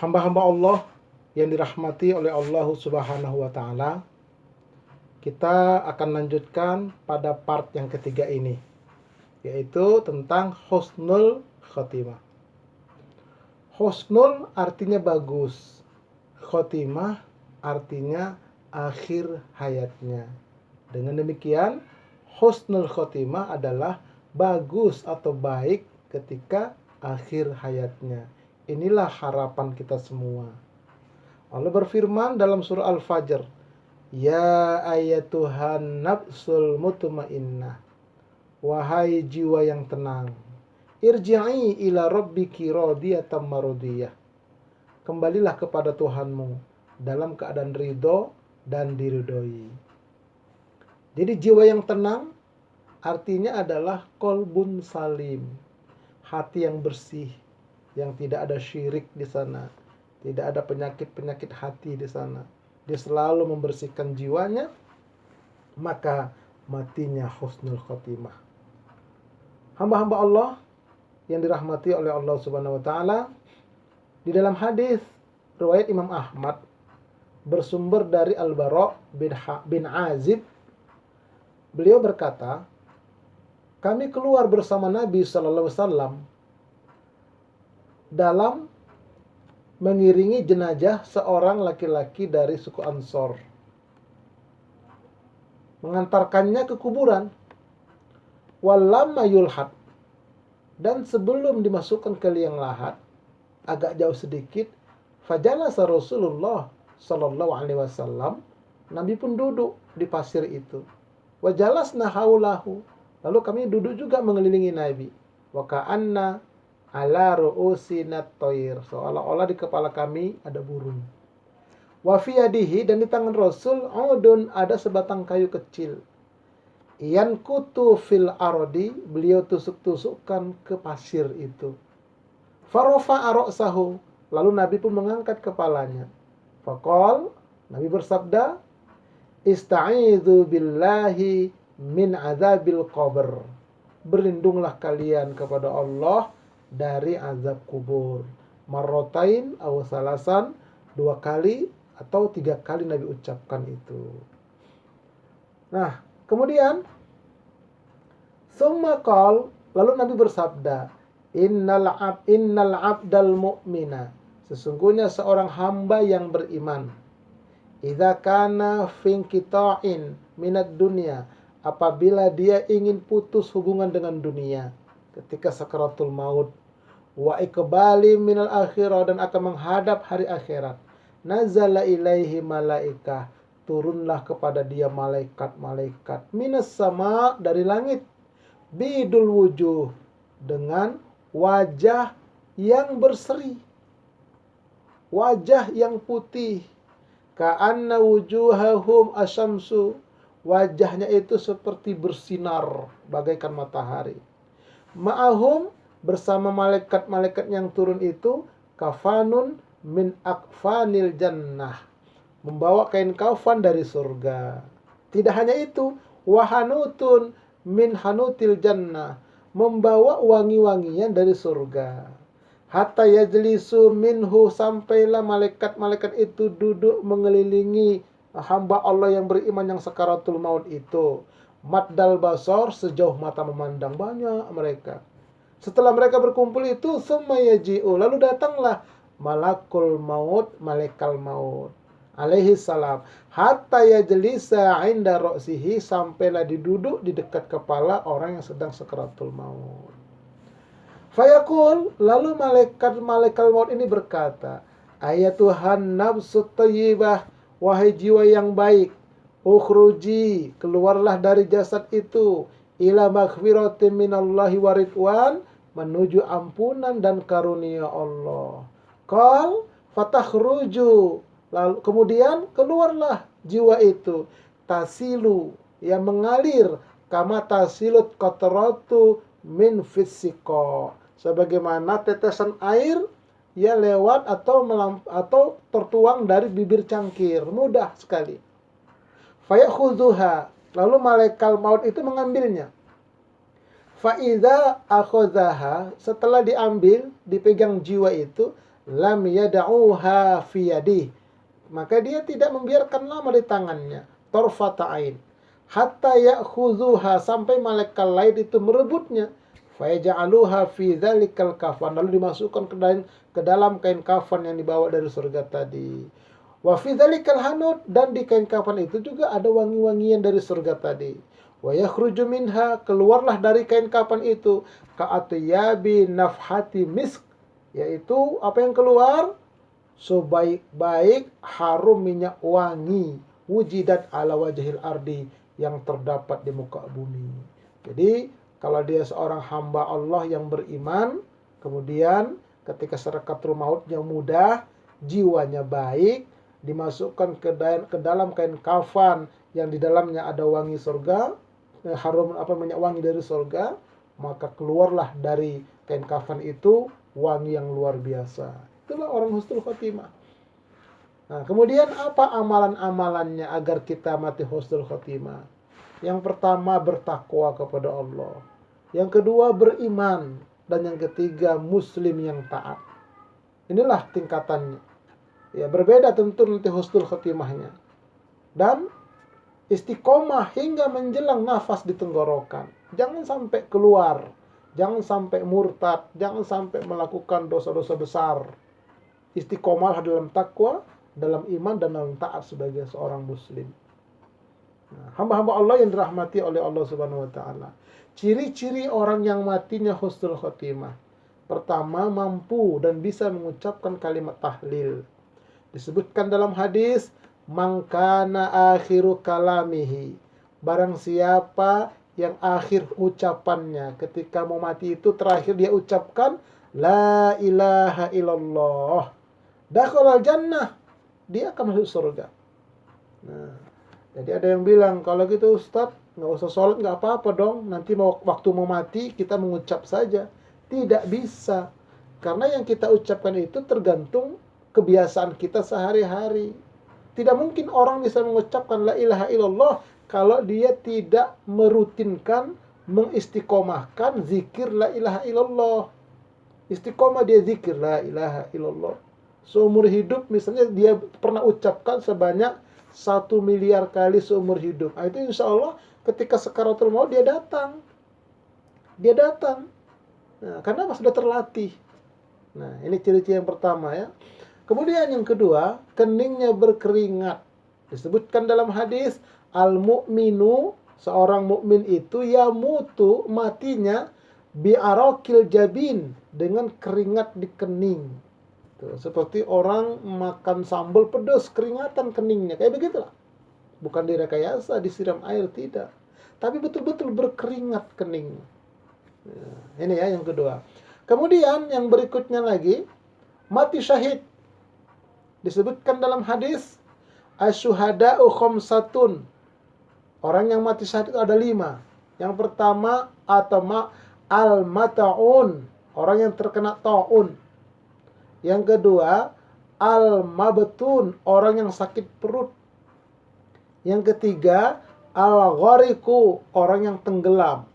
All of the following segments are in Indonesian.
Hamba-hamba Allah yang dirahmati oleh Allah Subhanahu wa Ta'ala, kita akan lanjutkan pada part yang ketiga ini, yaitu tentang husnul khotimah. Husnul artinya bagus, khotimah artinya akhir hayatnya. Dengan demikian, husnul khotimah adalah bagus atau baik ketika akhir hayatnya. Inilah harapan kita semua. Allah berfirman dalam surah Al-Fajr, Ya ayatuhan nafsul mutmainnah, wahai jiwa yang tenang, irji'i ila rabbiki radiyatan maradiyah. Kembalilah kepada Tuhanmu dalam keadaan ridho dan diridhoi. Jadi jiwa yang tenang artinya adalah qalbun salim, hati yang bersih, yang tidak ada syirik di sana, tidak ada penyakit-penyakit hati di sana. Dia selalu membersihkan jiwanya, maka matinya husnul khotimah. Hamba-hamba Allah yang dirahmati oleh Allah Subhanahu wa Ta'ala, di dalam hadis riwayat Imam Ahmad bersumber dari Al-Bara bin Azib, beliau berkata, kami keluar bersama Nabi sallallahu alaihi wasallam dalam mengiringi jenazah seorang laki-laki dari suku Ansor, mengantarkannya ke kuburan. Walamma yulhad, dan sebelum dimasukkan ke liang lahat, agak jauh sedikit, fajalasa Rasulullah sallallahu alaihi wasallam, Nabi pun duduk di pasir itu. Wajalasna haulahu, lalu kami duduk juga mengelilingi Nabi. Wa ka'anna ala ru'usina thair, seolah-olah di kepala kami ada burung. Wa fi yadihi, dan di tangan Rasul udun, ada sebatang kayu kecil. Yankutu fil ardi, beliau tusuk-tusukkan ke pasir itu. Farafa'a ra'sahu, lalu Nabi pun mengangkat kepalanya. Faqal, Nabi bersabda, Ista'idzu billahi min azabil qabr, berlindunglah kalian kepada Allah dari azab kubur. Marrotain aw salasan, 2 kali atau 3 kali Nabi ucapkan itu. Nah, kemudian summa qal, lalu Nabi bersabda, innal abdal mu'mina, sesungguhnya seorang hamba yang beriman, idza kana finqita'in minad dunya, apabila dia ingin putus hubungan dengan dunia ketika sakaratul maut, wa iqbali minal akhirah, dan akan menghadap hari akhirat, nazala ilaihi malaikah, turunlah kepada dia malaikat-malaikat, minas sama, dari langit, bidul wujuh, dengan wajah yang berseri, wajah yang putih, ka'anna wujuhahum asyamsu, wajahnya itu seperti bersinar bagaikan matahari. Ma'ahum, bersama malaikat-malaikat yang turun itu, kafanun min akfanil jannah, membawa kain kafan dari surga. Tidak hanya itu, wahanutun min hanutil jannah, membawa wangi-wangian dari surga. Hatta yajlisu minhu, sampailah malaikat-malaikat itu duduk mengelilingi hamba Allah yang beriman yang sakaratul maut itu. Maddal basar, sejauh mata memandang, banyak mereka. Setelah mereka berkumpul itu, summa yaji'u, lalu datanglah malakul maut, malaikal maut alaihi salam, hatta yajlisa inda ra'sihi, sampailah diduduk di dekat kepala orang yang sedang sakaratul maut. Fayaqul, lalu malaikat maut ini berkata, ayatuhan nafsut thayyibah, wahai jiwa yang baik, ukhruji, keluarlah dari jasad itu, ila maghfiratin minallahi wa ridwan, menuju ampunan dan karunia Allah. Qal fatakhruju, lalu kemudian keluarlah jiwa itu, tasilu, yang mengalir, kama tasilut qatratu min fisiko, sebagaimana tetesan air ya lewat atau tertuang dari bibir cangkir, mudah sekali. Fayakhudhuha, lalu malaikat maut itu mengambilnya. Fa'idha akhodaha, setelah diambil, dipegang jiwa itu, lam yad'uha fi yadihi, maka dia tidak membiarkan lama di tangannya, tarfata ain, hatta ya'khudhuha, sampai malaikat lain itu merebutnya, fayaj'aluha fi dzalikal kafan, lalu dimasukkan ke dalam kain kafan yang dibawa dari surga tadi. Wa fi dzalikal hanud, dan di kain kafan itu juga ada wangi-wangian dari surga tadi. Wa yakhruju minha, keluarlah dari kain kafan itu, ka'atyabi nafhati misk, yaitu apa yang keluar? Sebaik-baik harum minyak wangi, wujidat ala wajhil ardi, yang terdapat di muka bumi. Jadi kalau dia seorang hamba Allah yang beriman, kemudian ketika sakaratul mautnya mudah, jiwanya baik, dimasukkan ke dalam kain kafan yang di dalamnya ada wangi surga, harum minyak wangi dari surga, maka keluarlah dari kain kafan itu wangi yang luar biasa. Itulah orang husnul khotimah. Nah, kemudian apa amalan-amalannya agar kita mati husnul khotimah? Yang pertama, bertakwa kepada Allah. Yang kedua, beriman. Dan yang ketiga, muslim yang taat. Inilah tingkatannya. Ya, berbeda tentu nanti husnul khotimahnya. Dan istiqomah hingga menjelang nafas di tenggorokan. Jangan sampai keluar. Jangan sampai murtad. Jangan sampai melakukan dosa-dosa besar. Istiqomah dalam takwa, dalam iman, dan dalam taat sebagai seorang muslim. Nah, hamba-hamba Allah yang dirahmati oleh Allah Subhanahu wa taala. Ciri-ciri orang yang matinya husnul khotimah. Pertama, mampu dan bisa mengucapkan kalimat tahlil. Disebutkan dalam hadis, man kana akhiru kalamihi, barang siapa yang akhir ucapannya ketika mau mati itu terakhir dia ucapkan la ilaha illallah, dakhalal jannah, dia akan masuk surga. Nah, jadi ada yang bilang, kalau gitu Ustadz, nggak usah sholat, nggak apa-apa dong, nanti waktu mau mati kita mengucap saja. Tidak bisa, karena yang kita ucapkan itu tergantung kebiasaan kita sehari-hari. Tidak mungkin orang bisa mengucapkan la ilaha illallah kalau dia tidak merutinkan, mengistiqomahkan zikir la ilaha illallah. Istiqomah dia zikir la ilaha illallah. Seumur hidup misalnya dia pernah ucapkan sebanyak 1 miliar kali seumur hidup. Nah, itu insya Allah ketika sakaratul maut dia datang. Dia datang. Nah, karena sudah terlatih. Nah, ini ciri-ciri yang pertama ya. Kemudian yang kedua, keningnya berkeringat. Disebutkan dalam hadis, al-mu'minu, seorang mukmin itu yamutu, matinya bi'arakil jabin, dengan keringat di kening. Seperti orang makan sambal pedas, keringatan keningnya. Kayak begitulah. Bukan direkayasa, disiram air, tidak. Tapi betul-betul berkeringat kening. Ini ya yang kedua. Kemudian yang berikutnya lagi, mati syahid. Disebutkan dalam hadis, asyuhada'u khamsatun. Orang yang mati syahid itu ada 5. Yang pertama, al-mata'un. Orang yang terkena ta'un. Yang kedua, al-mabtun, orang yang sakit perut. Yang ketiga, al-ghariku, orang yang tenggelam.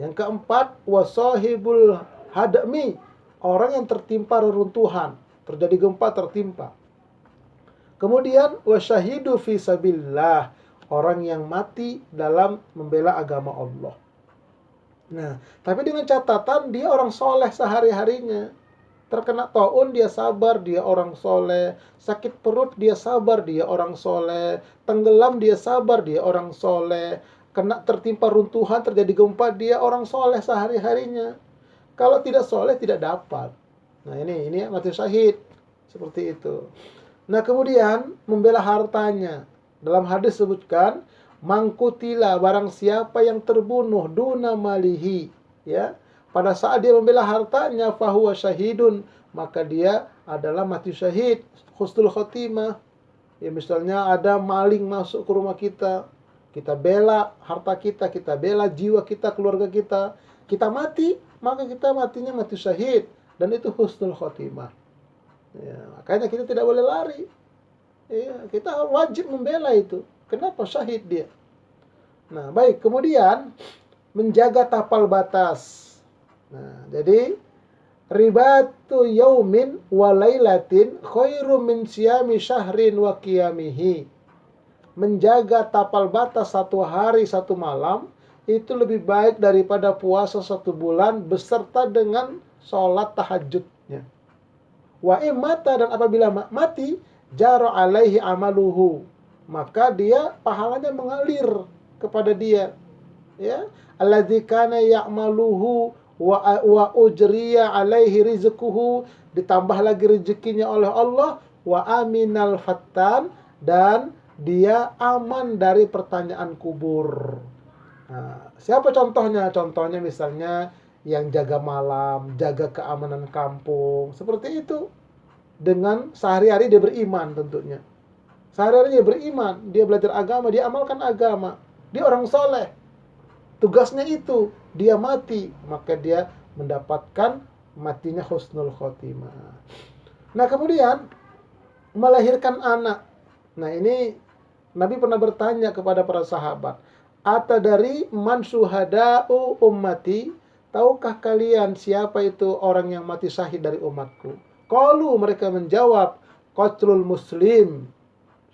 Yang keempat, wasahibul hadmi, orang yang tertimpa reruntuhan, terjadi gempa tertimpa. Kemudian wasyahidu fi sabilillah, orang yang mati dalam membela agama Allah. Nah, tapi dengan catatan dia orang soleh sehari-harinya. Terkena taun dia sabar, dia orang soleh. Sakit perut dia sabar, dia orang soleh. Tenggelam dia sabar, dia orang soleh. Kena tertimpa runtuhan, terjadi gempa, dia orang soleh sehari-harinya. Kalau tidak soleh tidak dapat. Nah ini mati syahid. Seperti itu. Nah kemudian membela hartanya. Dalam hadis sebutkan, mangkutila, barang siapa yang terbunuh duna malihi, ya, pada saat dia membela hartanya, fahuwa syahidun, maka dia adalah mati syahid, husnul khotimah. Ya misalnya ada maling masuk ke rumah kita bela harta kita bela jiwa kita, keluarga kita mati, maka kita matinya mati syahid, dan itu husnul khotimah. Ya, makanya kita tidak boleh lari. Ya, kita wajib membela itu. Kenapa? Syahid dia. Nah, baik. Kemudian menjaga tapal batas. Nah, jadi Ribatu yaumin wa lailatin khairum min siyami syahrin wa qiyamihi. Menjaga tapal batas 1 hari 1 malam itu lebih baik daripada puasa 1 bulan beserta dengan sholat tahajudnya. Wa imata, dan apabila mati, jaro alaihi amaluhu, maka dia pahalanya mengalir kepada dia. Ya, alladzi kana ya'maluhu wa ujriya alaihi rizquhu, ditambah lagi rezekinya oleh Allah, wa aminal fattan, dan dia aman dari pertanyaan kubur. Nah, siapa contohnya? Contohnya misalnya yang jaga malam, jaga keamanan kampung, seperti itu. Dengan sehari-hari dia beriman tentunya. Sehari-hari dia beriman, dia belajar agama, dia amalkan agama. Dia orang soleh. Tugasnya itu, dia mati, maka dia mendapatkan matinya husnul khotimah. Nah, kemudian melahirkan anak. Nah, ini Nabi pernah bertanya kepada para sahabat, "Atadari man syuhada'u ummati?" Tahukah kalian siapa itu orang yang mati syahid dari umatku? Qalu, mereka menjawab, qatlul muslim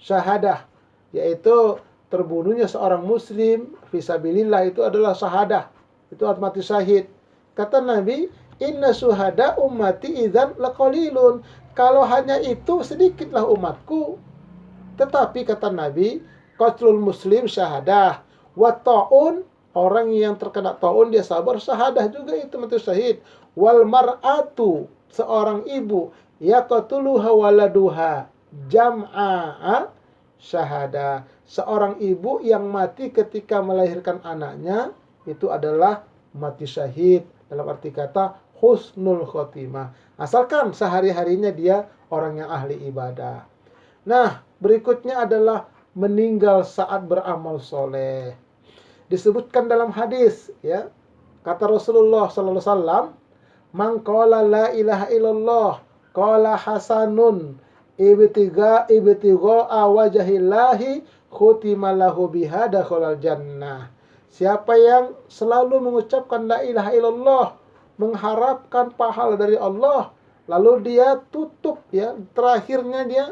syahadah, yaitu terbunuhnya seorang muslim fisabilillah, itu adalah syahadah, itu mati syahid. Kata Nabi, inna syuhada ummati idzan laqalilun. Kalau hanya itu sedikitlah umatku. Tetapi kata Nabi, qatlul muslim syahadah, wa ta'un, orang yang terkena ta'un dia sabar, syahadah juga, itu mati syahid. Wal mar'atu, seorang ibu, yaqtuluha waladuha jam'a syahada. Seorang ibu yang mati ketika melahirkan anaknya itu adalah mati syahid, dalam arti kata husnul khotimah, asalkan sehari-harinya dia orang yang ahli ibadah. Nah, berikutnya adalah meninggal saat beramal soleh. Disebutkan dalam hadis, ya, kata Rasulullah sallallahu alaihi wasallam, man qala la ilaha illallah qala hasanun ibtiga wajhillahi khutima lahu biha dakhalal jannah. Siapa yang selalu mengucapkan la ilaha illallah, mengharapkan pahala dari Allah, lalu dia tutup, ya, terakhirnya dia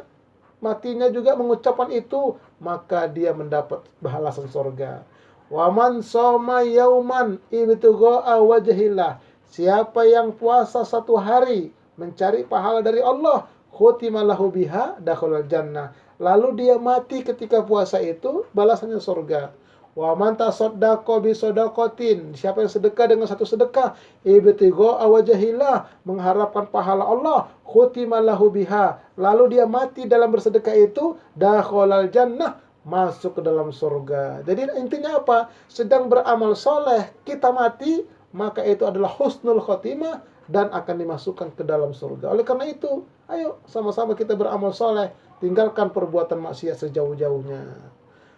matinya juga mengucapkan itu, maka dia mendapat balasan surga. Wa man shoma yauman ibtigha wajhillah. Siapa yang puasa 1 hari mencari pahala dari Allah, khutima lahu biha dakhalal jannah. Lalu dia mati ketika puasa itu, balasannya surga. Wa man tasaddaqa bi shadaqatin. Siapa yang sedekah dengan satu sedekah, ibtigha wajhillah, mengharapkan pahala Allah, khutima lahu biha. Lalu dia mati dalam bersedekah itu, dakhalal jannah, masuk ke dalam surga. Jadi intinya apa? Sedang beramal soleh, kita mati, maka itu adalah husnul khotimah dan akan dimasukkan ke dalam surga. Oleh karena itu, ayo sama-sama kita beramal soleh, tinggalkan perbuatan maksiat sejauh-jauhnya.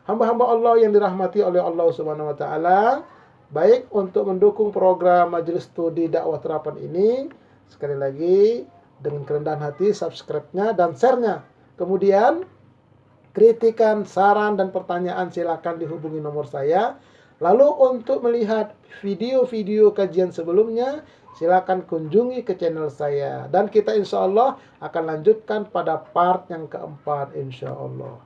Hamba-hamba Allah yang dirahmati oleh Allah Subhanahu wa taala, baik untuk mendukung program Majelis Studi Dakwah Terapan ini, sekali lagi dengan kerendahan hati subscribe-nya dan share-nya. Kemudian kritikan, saran dan pertanyaan silakan dihubungi nomor saya. Lalu untuk melihat video-video kajian sebelumnya, silakan kunjungi ke channel saya. Dan kita insya Allah akan lanjutkan pada part yang keempat insya Allah.